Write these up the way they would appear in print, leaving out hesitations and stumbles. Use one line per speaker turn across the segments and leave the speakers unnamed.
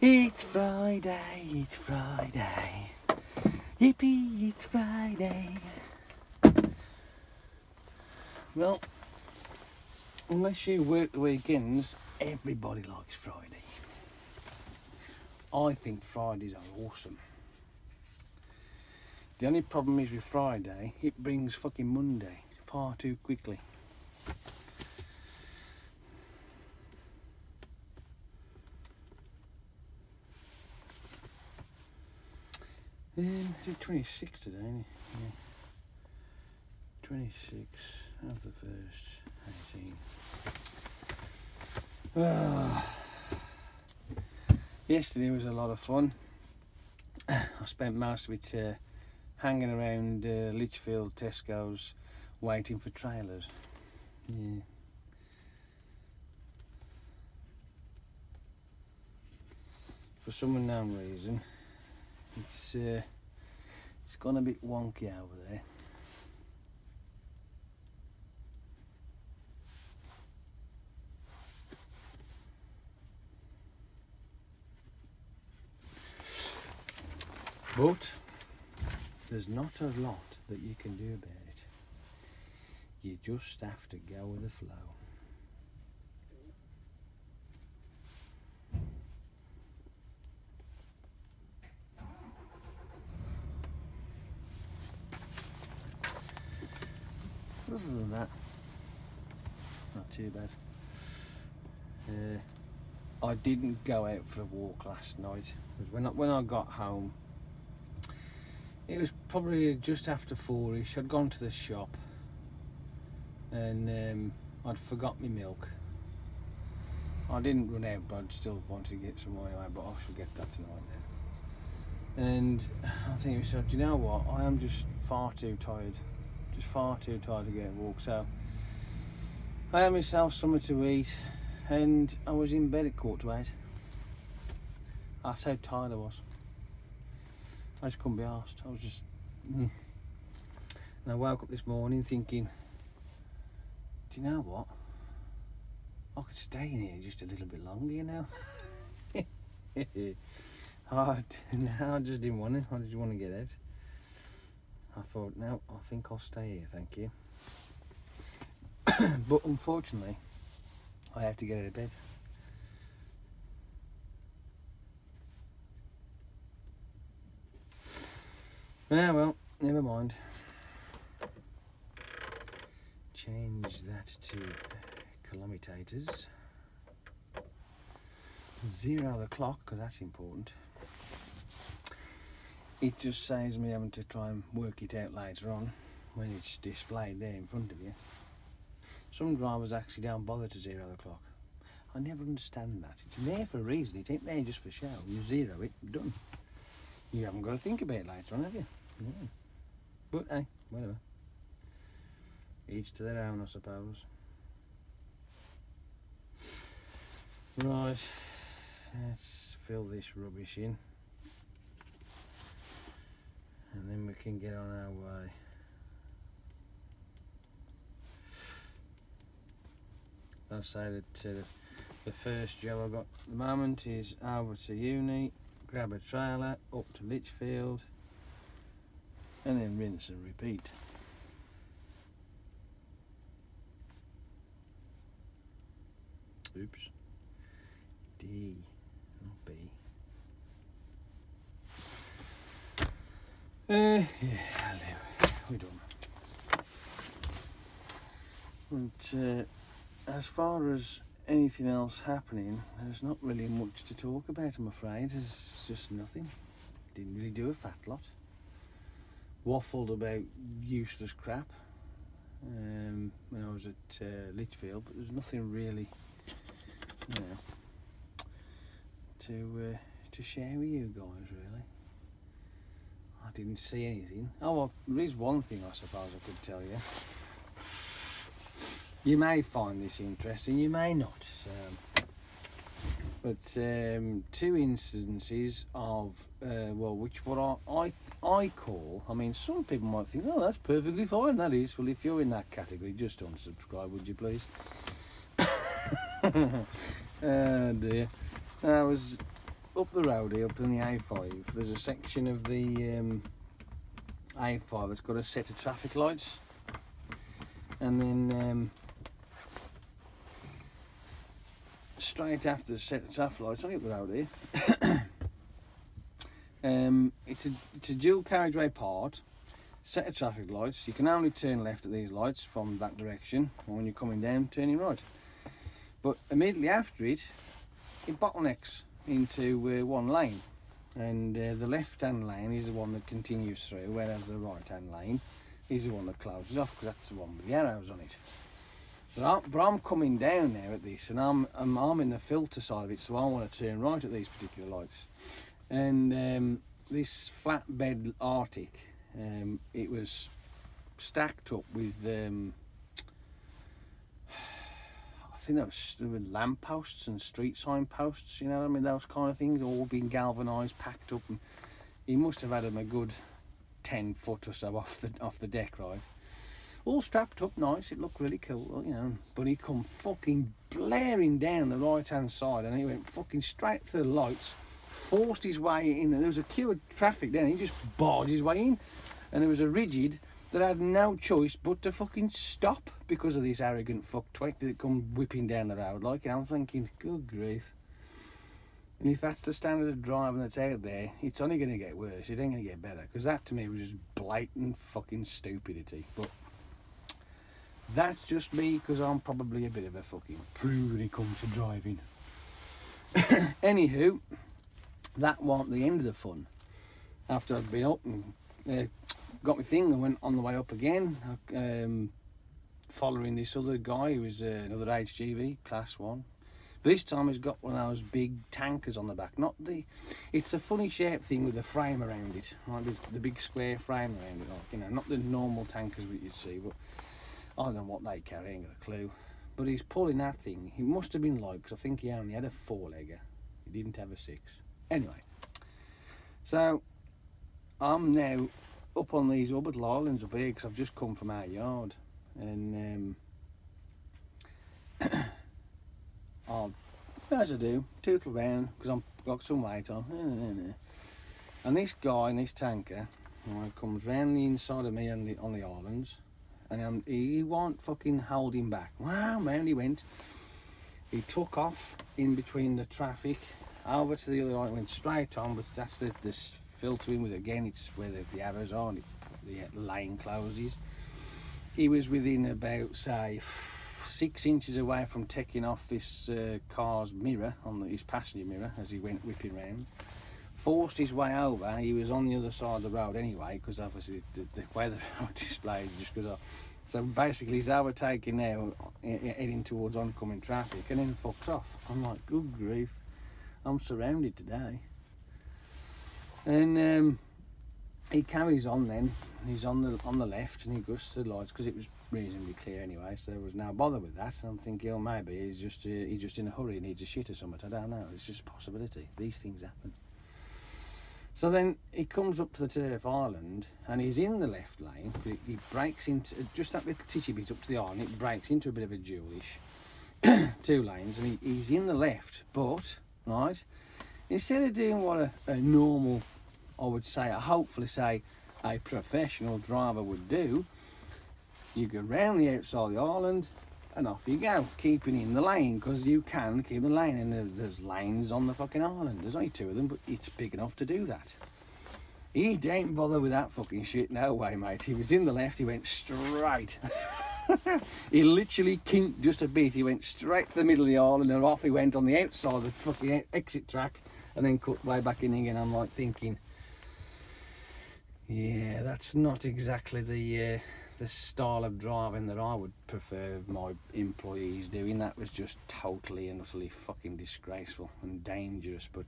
It's Friday, it's Friday. Yippee, it's Friday. Well, unless you work the weekends, everybody likes Friday. I think Fridays are awesome. The only problem is with Friday, it brings fucking Monday far too quickly. Is it 26 today, isn't it? Yeah. 26 of the first, 18. Yesterday was a lot of fun. I spent most of it hanging around Lichfield Tesco's waiting for trailers. Yeah. For some unknown reason, it's gone a bit wonky over there. But there's not a lot that you can do about it. You just have to go with the flow. Other than that, not too bad. I didn't go out for a walk last night. When I got home, it was probably just after 4ish. I'd gone to the shop and I'd forgot my milk. I didn't run out, but I'd still wanted to get some more anyway, but I shall get that tonight now. And I think to myself, do you know what? I am just far too tired. Just far too tired to get a walk. So I had myself something to eat and I was in bed at 7:45. That's how tired I was. I just couldn't be arsed. I was just... And I woke up this morning thinking, do you know what? I could stay in here just a little bit longer, you know? I just didn't want it. I just want to get out. I thought, no, I think I'll stay here, thank you. But unfortunately, I had to get out of bed. Yeah, well, never mind. Change that to kilometres. 0 the clock, because that's important. It just saves me having to try and work it out later on when it's displayed there in front of you. Some drivers actually don't bother to 0 the clock. I never understand that. It's there for a reason. It ain't there just for show. You zero it, done. You haven't got to think about it later on, have you? Yeah. But hey, whatever. Each to their own, I suppose. Right, let's fill this rubbish in. And then we can get on our way. I'll say that the first job I've got at the moment is over to uni, grab a trailer, up to Lichfield, and then rinse and repeat. Oops. D, not B. Yeah, I'll do it. We're done. But as far as anything else happening, there's not really much to talk about, I'm afraid. There's just nothing. Didn't really do a fat lot. Waffled about useless crap when I was at Lichfield, but there's nothing really, you know, to share with you guys, really. I didn't see anything. Oh, well, there is one thing I suppose I could tell you. You may find this interesting, you may not. But 2 instances of, well, which what I call, I mean, some people might think, oh, that's perfectly fine, that is. Well, if you're in that category, just unsubscribe, would you please? Oh dear. I was up the road here, up in the A5, there's a section of the A5 that's got a set of traffic lights, and then straight after the set of traffic lights, only up the road here, it's a dual carriageway part, set of traffic lights. You can only turn left at these lights from that direction, or when you're coming down, turning right. But immediately after it bottlenecks into one lane, and the left-hand lane is the one that continues through, whereas the right-hand lane is the one that closes off, because that's the one with the arrows on it. So, but I'm coming down now at this, and I'm in the filter side of it, so I want to turn right at these particular lights. And this flatbed Arctic, it was stacked up with I think that was with lampposts and street sign posts, you know what I mean, those kind of things, all being galvanised, packed up, and he must have had them a good 10 foot or so off the deck, right? All strapped up nice, it looked really cool, you know, but he come fucking blaring down the right hand side, and he went fucking straight through the lights, forced his way in, and there was a queue of traffic then, he just barged his way in, and there was a rigid that had no choice but to fucking stop because of this arrogant fuck twat that come whipping down the road like, and I'm thinking, good grief. And if that's the standard of driving that's out there, it's only going to get worse, it ain't going to get better, because that to me was just blatant fucking stupidity. But that's just me, because I'm probably a bit of a fucking prude when it comes to driving. Anywho, that wasn't the end of the fun. After I'd been up and got my thing and went on the way up again, following this other guy who was another HGV, class 1. But this time he's got one of those big tankers on the back. It's a funny shaped thing with a frame around it, right? The big square frame around it, like, you know, not the normal tankers that you'd see, but I don't know what they carry, I ain't got a clue. But he's pulling that thing. He must have been like, because I think he only had a 4-legger. He didn't have a 6. Anyway, so I'm now up on these orbital islands up here because I've just come from our yard, and I'll, as I do, tootle around because I've got some weight on. And this guy in this tanker, right, comes round the inside of me on the islands, and he won't fucking hold him back. Wow, man, he went. He took off in between the traffic over to the other line, went straight on, but that's this filtering with, again, it's where the arrows are and the lane closes. He was within about, say, 6 inches away from taking off this car's mirror, his passenger mirror, as he went whipping round. Forced his way over. He was on the other side of the road anyway, because obviously the way the road displayed just goes off. So basically he's overtaking now, heading towards oncoming traffic, and then fucks off. I'm like, good grief, I'm surrounded today. And he carries on then. He's on the left, and he goes to the lights because it was reasonably clear anyway, so there was no bother with that. And I'm thinking, oh, maybe he's just in a hurry, needs a shit or something. I don't know. It's just a possibility. These things happen. So then he comes up to the turf island, and he's in the left lane. He breaks into just that little titchy bit up to the island. It breaks into a bit of a dualish 2 lanes, and he's in the left. But right, instead of doing what a normal, I would say, hopefully say, a professional driver would do, you go round the outside of the island and off you go, keeping in the lane, because you can keep the lane, and there's lanes on the fucking island. There's only 2 of them, but it's big enough to do that. He didn't bother with that fucking shit, no way, mate. He was in the left, he went straight. He literally kinked just a bit, he went straight to the middle of the island, and off he went on the outside of the fucking exit track, and then cut way back in again. I'm like thinking, yeah, that's not exactly the style of driving that I would prefer my employees doing. That was just totally and utterly fucking disgraceful and dangerous. But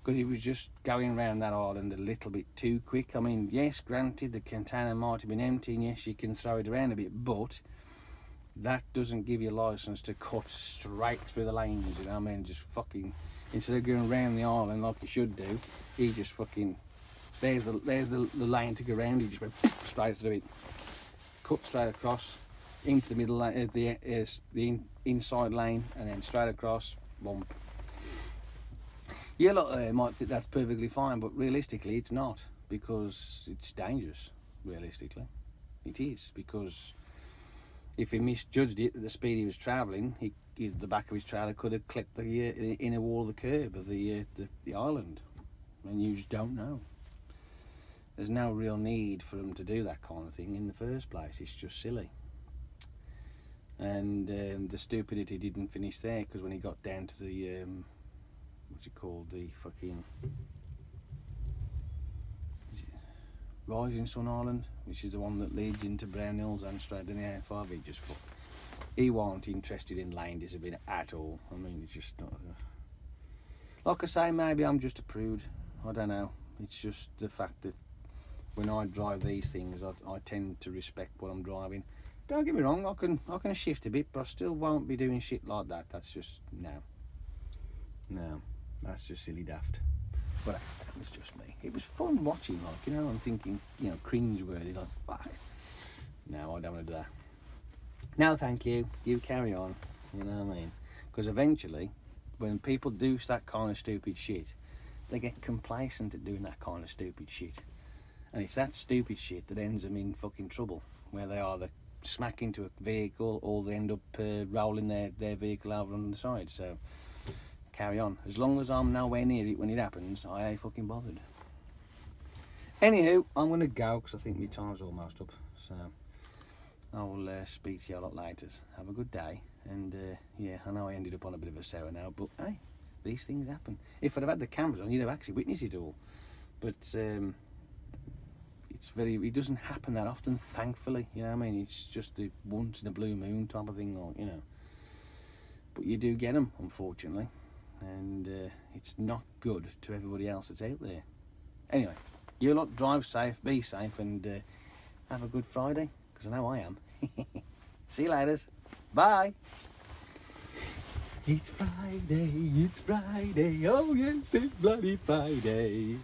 because he was just going around that island a little bit too quick. I mean, yes, granted, the container might have been empty, and yes, you can throw it around a bit, but that doesn't give you a licence to cut straight through the lanes, you know what I mean? Just fucking, instead of going around the island like you should do, he just fucking, there's the lane to go around, he just went straight through it, cut straight across into the middle lane, the inside lane, and then straight across, bump. Yeah, look, might think that's perfectly fine, but realistically, it's not, because it's dangerous. Realistically, it is, because if he misjudged it at the speed he was travelling, the back of his trailer could have clipped the inner wall of the curb of the island, and you just don't know. There's no real need for him to do that kind of thing in the first place. It's just silly. And the stupidity didn't finish there, because when he got down to the what's it called, the fucking Rising Sun Island, which is the one that leads into Brown Hills and straight down the A5, he wasn't interested in lane discipline at all. I mean, it's just not. Like I say, maybe I'm just a prude. I don't know. It's just the fact that when I drive these things, I tend to respect what I'm driving. Don't get me wrong, I can shift a bit, but I still won't be doing shit like that. That's just no, that's just silly daft. But that was just me. It was fun watching, like, you know, I'm thinking, you know, cringe-worthy, like, fuck. No, I don't want to do that. No, thank you. You carry on. You know what I mean? Because eventually, when people do that kind of stupid shit, they get complacent at doing that kind of stupid shit. And it's that stupid shit that ends them in fucking trouble, where they either smack into a vehicle or they end up rolling their vehicle over on the side. So, carry on. As long as I'm nowhere near it when it happens, I ain't fucking bothered. Anywho, I'm going to go because I think my time's almost up. So, I will speak to you a lot later. Have a good day. And, yeah, I know I ended up on a bit of a sour now, but, hey, these things happen. If I'd have had the cameras on, you'd have actually witnessed it all. But, it doesn't happen that often, thankfully. You know what I mean? It's just the once in a blue moon type of thing, or, you know. But you do get them, unfortunately. And it's not good to everybody else that's out there. Anyway, you lot drive safe, be safe, and have a good Friday, because I know I am. See you later. Bye. It's Friday, oh yes, it's bloody Friday.